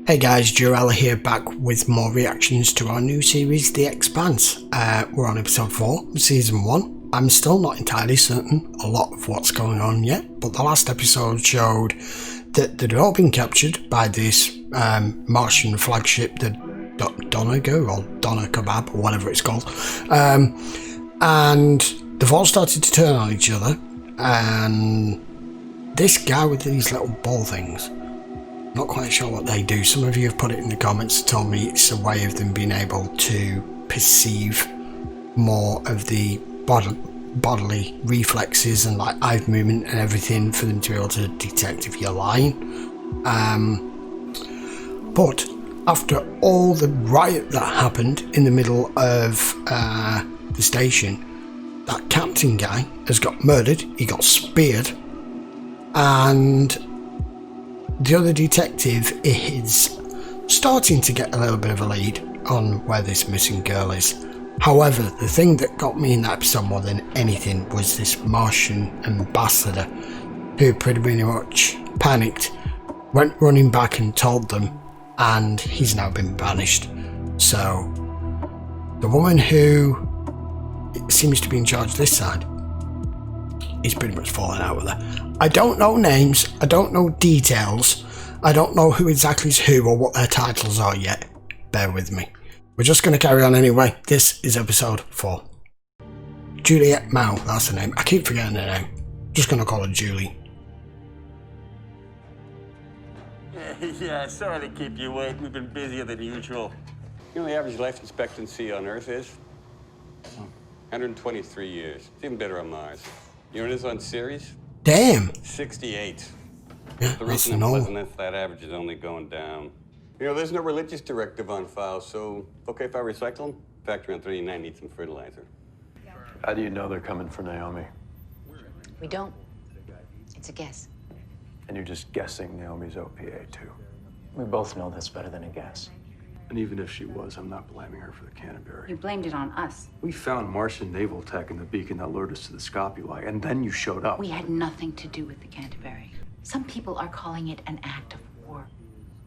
Hey guys, Joella here, back with more reactions to our new series, The Expanse. We're on episode 4, season 1. I'm still not entirely certain a lot of what's going on yet, but the last episode showed that they'd all been captured by this Martian flagship, the Donegal or Doner Kebab or whatever it's called, and they've all started to turn on each other, and this guy with these little ball things, not quite sure what they do. Some of you have put it in the comments, told me it's a way of them being able to perceive more of the bodily reflexes and like eye movement and everything for them to be able to detect if you're lying. But after all the riot that happened in the middle of the station, that captain guy has got murdered, he got speared, and the other detective is starting to get a little bit of a lead on where this missing girl is. However, the thing that got me in that episode more than anything was this Martian ambassador who pretty much panicked, went running back and told them, and he's now been banished. So the woman who seems to be in charge this side is pretty much falling out with her. I don't know names, I don't know details, I don't know who exactly is who or what their titles are yet. Bear with me. We're just going to carry on anyway. This is episode 4. Juliet Mao, that's her name. I keep forgetting her name. Just going to call her Julie. Yeah, sorry to keep you waiting. We've been busier than usual. You know, the average life expectancy on Earth is 123 years. It's even better on Mars. You know what it is on Ceres? Damn. 68. Yeah, The reason it wasn't is that average is only going down. You know, there's no religious directive on file, so okay if I recycle them? Factory on 39 needs some fertilizer. How do you know they're coming for Naomi? We don't. It's a guess. And you're just guessing Naomi's OPA, too. We both know that's better than a guess. And even if she was, I'm not blaming her for the Canterbury. You blamed it on us. We found Martian naval tech in the beacon that lured us to the Scopuli, and then you showed up. We had nothing to do with the Canterbury. Some people are calling it an act of war.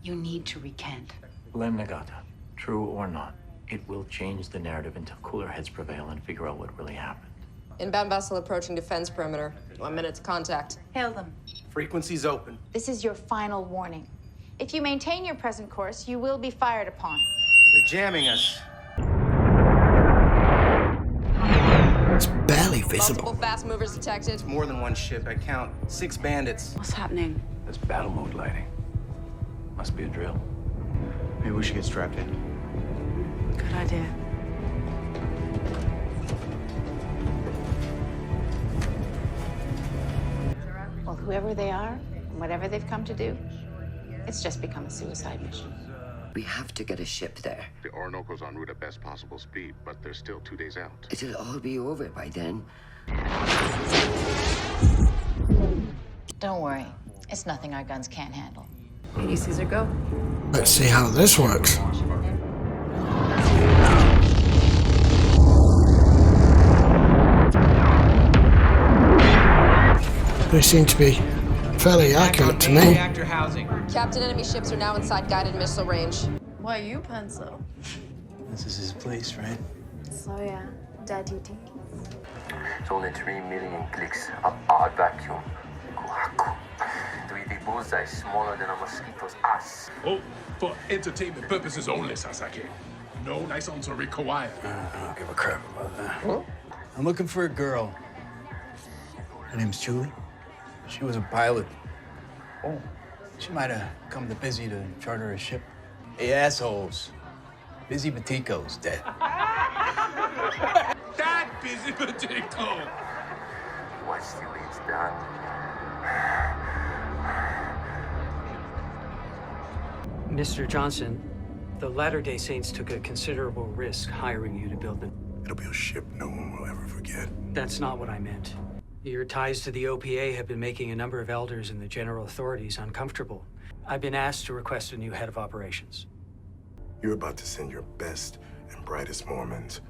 You need to recant. Blame Nagata. True or not, it will change the narrative until cooler heads prevail and figure out what really happened. Inbound vessel approaching defense perimeter. 1 minute to contact. Hail them. Frequency's open. This is your final warning. If you maintain your present course, you will be fired upon. They're jamming us. It's barely visible. Multiple fast movers detected. It's more than one ship. I count 6 bandits. What's happening? There's battle mode lighting. Must be a drill. Maybe we should get strapped in. Good idea. Well, whoever they are, and whatever they've come to do, it's just become a suicide mission. We have to get a ship there. The Orinoco's en route at best possible speed, but they're still 2 days out. It'll all be over by then. Don't worry. It's nothing our guns can't handle. Lady Caesar, go. Let's see how this works. They seem to be fairly accurate to me. Captain, enemy ships are now inside guided missile range. Why you pencil? This is his place, right? So yeah, daddy. It's only 3 million clicks. A odd vacuum. 3D bullseye smaller than a mosquito's ass. Oh, for entertainment purposes only, Sasaki. No license are required. I don't give a crap about that. Huh? I'm looking for a girl. Her name's Julie. She was a pilot. Oh. She might have come to Busy to charter a ship. Hey, assholes. Busy Batico's dead. That busy potato! Watch the way it's done. Mr. Johnson, the Latter-day Saints took a considerable risk hiring you to build them. It'll be a ship no one will ever forget. That's not what I meant. Your ties to the OPA have been making a number of elders and the general authorities uncomfortable. I've been asked to request a new head of operations. You're about to send your best and brightest Mormons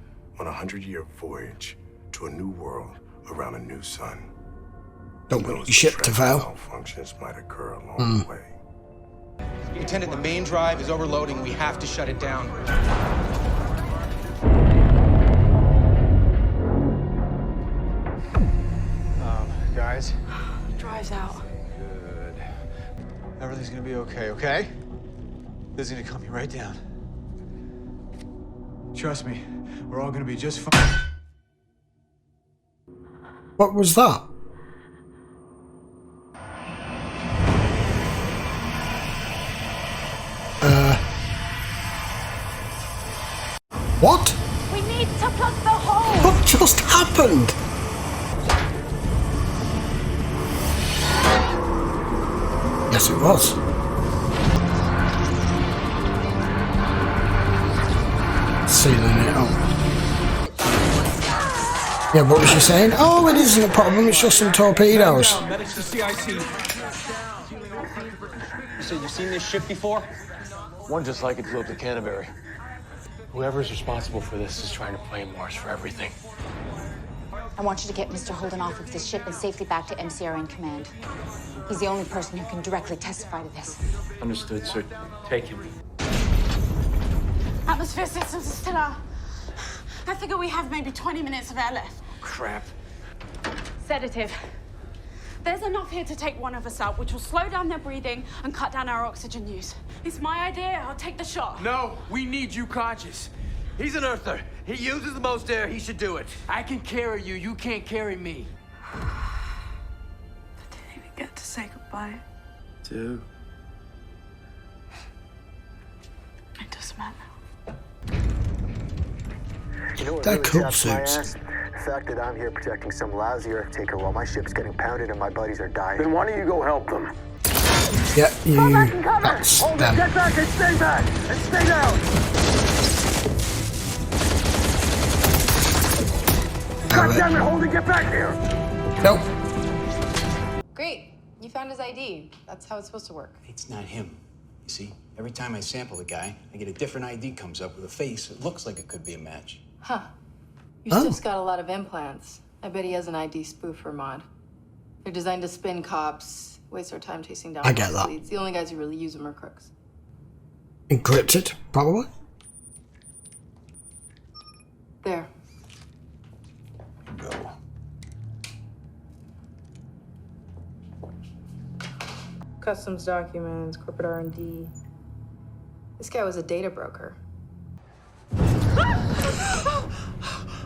on a 100-year voyage to a new world around a new sun. Don't want your ship to fail. Functions might occur along the way. Lieutenant, the main drive is overloading. We have to shut it down. Guys? Drive's out. Good. Everything's gonna be okay, okay? This is gonna calm you right down. Trust me, we're all gonna be just fine. What was that? What? We need to plug the hole! What just happened? Yes, it was. Sealing it up. Yeah, what was she saying? Oh, it isn't a problem, it's just some torpedoes. Medics to CIC. You said you've seen this ship before? One just like it flew up the Canterbury. Whoever's responsible for this is trying to blame Mars for everything. I want you to get Mr. Holden off of this ship and safely back to MCRN command. He's the only person who can directly testify to this. Understood, sir. Take him. Atmosphere systems are still out. I figure we have maybe 20 minutes of air left. Crap. Sedative. There's enough here to take one of us out, which will slow down their breathing and cut down our oxygen use. It's my idea. I'll take the shot. No, we need you conscious. He's an earther. He uses the most air. He should do it. I can carry you. You can't carry me. I didn't even get to say goodbye. Dude. It doesn't matter. You know what They're really cool chaps my suits. ass? The fact that I'm here protecting some lousy earth taker while my ship's getting pounded and my buddies are dying. Then why don't you go help them? Yeah, you. That's them. Get back and stay back! And stay down! God damn it, Holden, get back here! Nope. Great. You found his ID. That's how it's supposed to work. It's not him. You see, every time I sample the guy, I get a different ID comes up with a face that looks like it could be a match. Huh. Your ship's got a lot of implants. I bet he has an ID spoofer mod. They're designed to spin cops, waste our time chasing down I get that. leads. The only guys who really use them are crooks. Encrypted, probably. There. Go. Customs documents, corporate R&D. This guy was a data broker.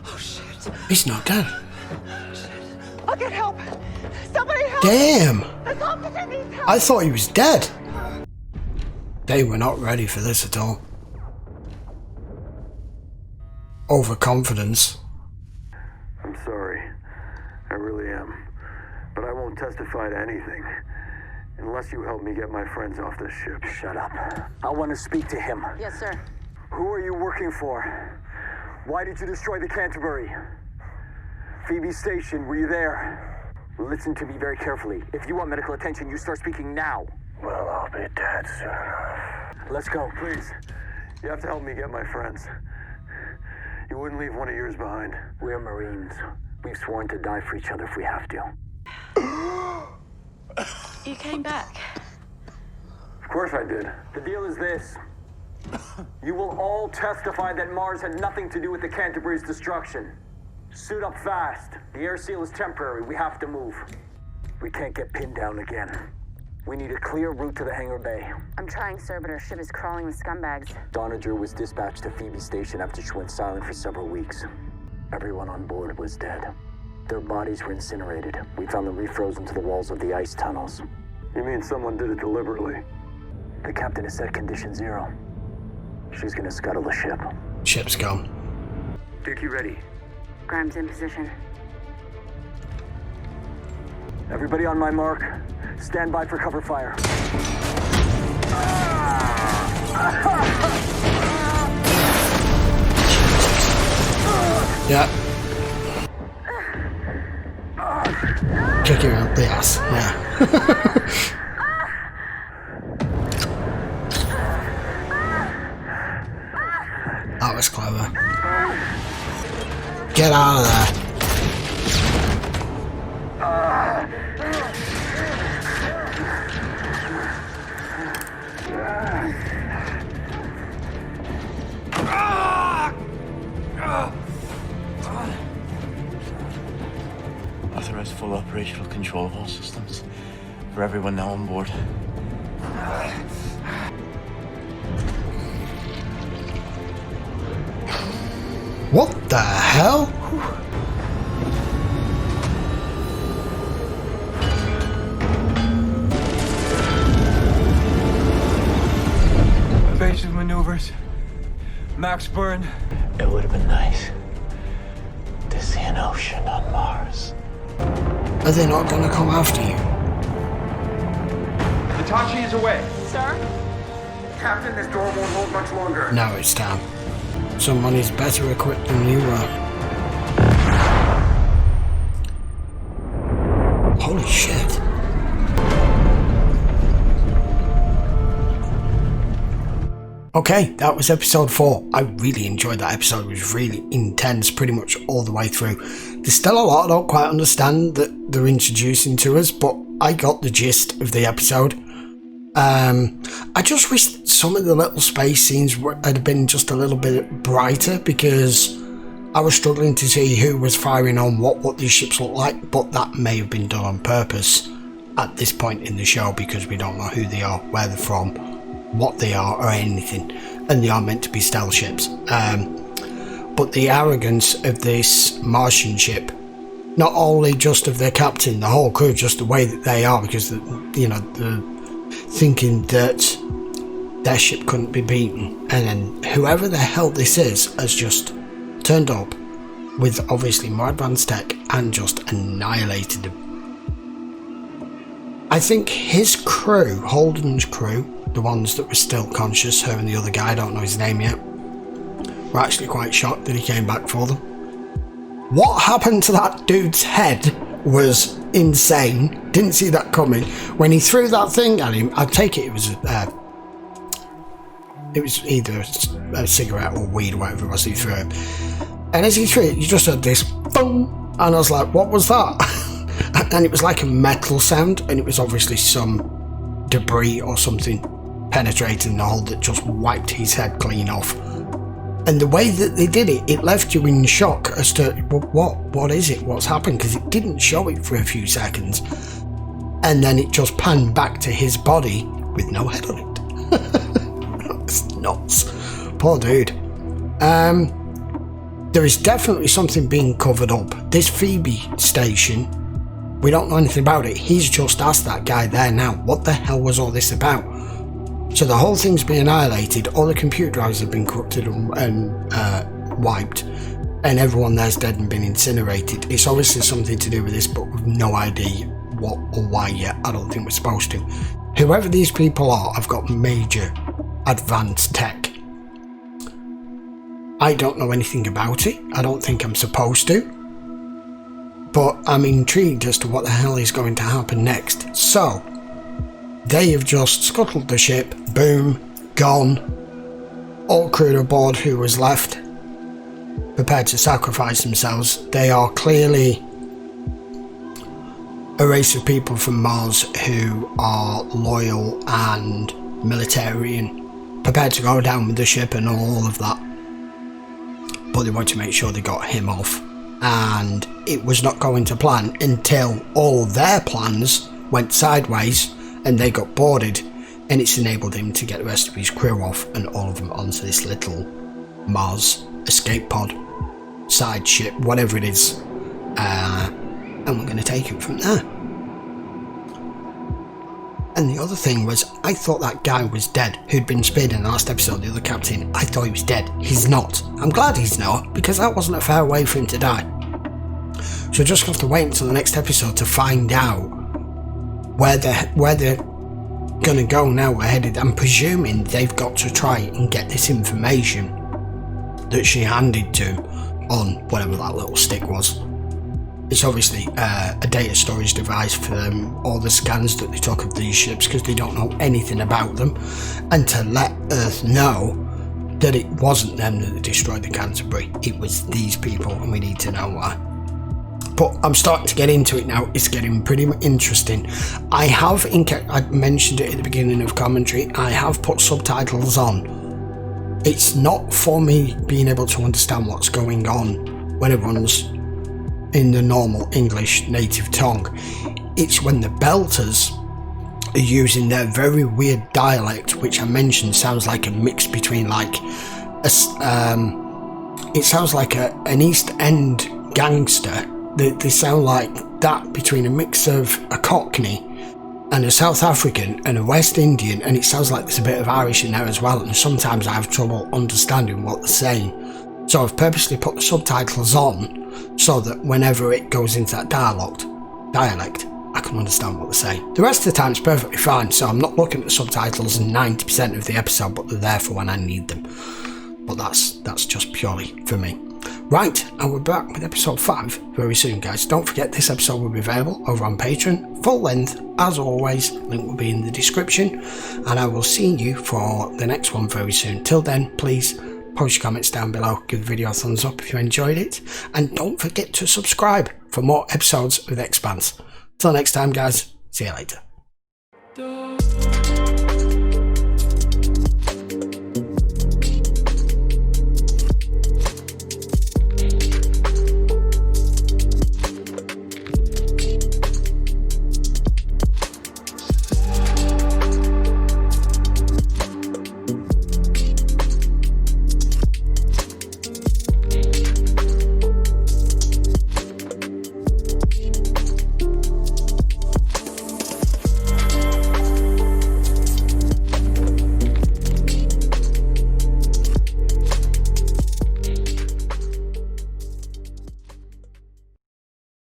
Oh, shit. He's not dead. I'll get help. Somebody help. Damn. This officer needs help. I thought he was dead. They were not ready for this at all. Overconfidence. I'm sorry. I really am. But I won't testify to anything. Unless you help me get my friends off this ship. Shut up. I want to speak to him. Yes, sir. Who are you working for? Why did you destroy the Canterbury? Phoebe Station, were you there? Listen to me very carefully. If you want medical attention, you start speaking now. Well, I'll be dead soon enough. Let's go. Please, you have to help me get my friends. You wouldn't leave one of yours behind. We're Marines. We've sworn to die for each other if we have to. You came back. Of course I did. The deal is this. You will all testify that Mars had nothing to do with the Canterbury's destruction. Suit up fast. The air seal is temporary. We have to move. We can't get pinned down again. We need a clear route to the hangar bay. I'm trying, sir, but our ship is crawling with scumbags. Donager was dispatched to Phoebe Station after she went silent for several weeks. Everyone on board was dead. Their bodies were incinerated. We found them refrozen to the walls of the ice tunnels. You mean someone did it deliberately? The captain has set condition 0. She's gonna scuttle the ship. Ship's gone. Dick, you ready? Grimes in position. Everybody on my mark. Stand by for cover fire. Yeah. Kick him out the ass. Yeah. That was clever. Get out of there. control of all systems. For everyone now on board. What the hell? Evasive maneuvers. Max burn. It would have been nice to see an ocean on Mars. Are they not going to come after you? Hitachi is away. Sir? Captain, this door won't hold much longer. Now it's time. Someone is better equipped than you are. Holy shit. Okay, that was episode 4. I really enjoyed that episode. It was really intense pretty much all the way through. There's still a lot I don't quite understand that they're introducing to us, but I got the gist of the episode. I just wish some of the little space scenes had been just a little bit brighter, because I was struggling to see who was firing on what these ships look like, but that may have been done on purpose at this point in the show, because we don't know who they are, where they're from, what they are, or anything, and they are meant to be stealth ships. But the arrogance of this Martian ship, not only just of their captain, the whole crew, just the way that they are, because the thinking that their ship couldn't be beaten, and then whoever the hell this is has just turned up with obviously more advanced tech and just annihilated them. I think his crew, Holden's crew, the ones that were still conscious, her and the other guy, I don't know his name yet, were actually quite shocked that he came back for them. What happened to that dude's head was insane. Didn't see that coming. When he threw that thing at him, I take it was either a cigarette or weed or whatever it was he threw him. And as he threw it, you just heard this boom, and I was like, what was that? And it was like a metal sound, and it was obviously some debris or something penetrating the hull that just wiped his head clean off. And the way that they did it, it left you in shock as to what is it, what's happened, because it didn't show it for a few seconds, and then it just panned back to his body with no head on it. That's nuts. Poor dude. There is definitely something being covered up. This Phoebe station, we don't know anything about it. He's just asked that guy there now, what the hell was all this about? So the whole thing's been annihilated, all the computer drives have been corrupted and wiped, and everyone there's dead and been incinerated. It's obviously something to do with this, but we've no idea what or why yet. I don't think we're supposed to. Whoever these people are have got major advanced tech. I don't know anything about it. I don't think I'm supposed to. But I'm intrigued as to what the hell is going to happen next. So, they have just scuttled the ship, boom, gone. All crew aboard who was left, prepared to sacrifice themselves. They are clearly a race of people from Mars who are loyal and military and prepared to go down with the ship and all of that. But they want to make sure they got him off. And it was not going to plan until all their plans went sideways and they got boarded, and it's enabled him to get the rest of his crew off and all of them onto this little Mars escape pod, side ship, whatever it is, and we're going to take it from there. And the other thing was, I thought that guy was dead who'd been speared in the last episode, the other captain. I thought he was dead. He's not. I'm glad he's not, because that wasn't a fair way for him to die. So just have to wait until the next episode to find out where they're gonna go now. We're headed. I'm presuming they've got to try and get this information that she handed to him on whatever that little stick was. It's obviously a data storage device for them, all the scans that they took of these ships, because they don't know anything about them, and to let Earth know that it wasn't them that destroyed the Canterbury, it was these people, and we need to know why. But I'm starting to get into it now. It's getting pretty interesting. I mentioned it at the beginning of commentary, I have put subtitles on. It's not for me being able to understand what's going on when everyone's in the normal English native tongue. it's when the Belters are using their very weird dialect, which I mentioned sounds like a mix between like a, it sounds like an East End gangster. They sound like that, between a mix of a Cockney and a South African and a West Indian, and it sounds like there's a bit of Irish in there as well, and sometimes I have trouble understanding what they're saying. So I've purposely put the subtitles on so that whenever it goes into that dialect, I can understand what they're saying. The rest of the time it's perfectly fine, so I'm not looking at the subtitles in 90% of the episode, but they're there for when I need them. But that's just purely for me. Right, and we're back with episode 5 very soon, guys. Don't forget, this episode will be available over on Patreon, full length, as always. Link will be in the description, and I will see you for the next one very soon. Till then, please post your comments down below, give the video a thumbs up if you enjoyed it, and don't forget to subscribe for more episodes of Expanse. Till next time, guys, see you later.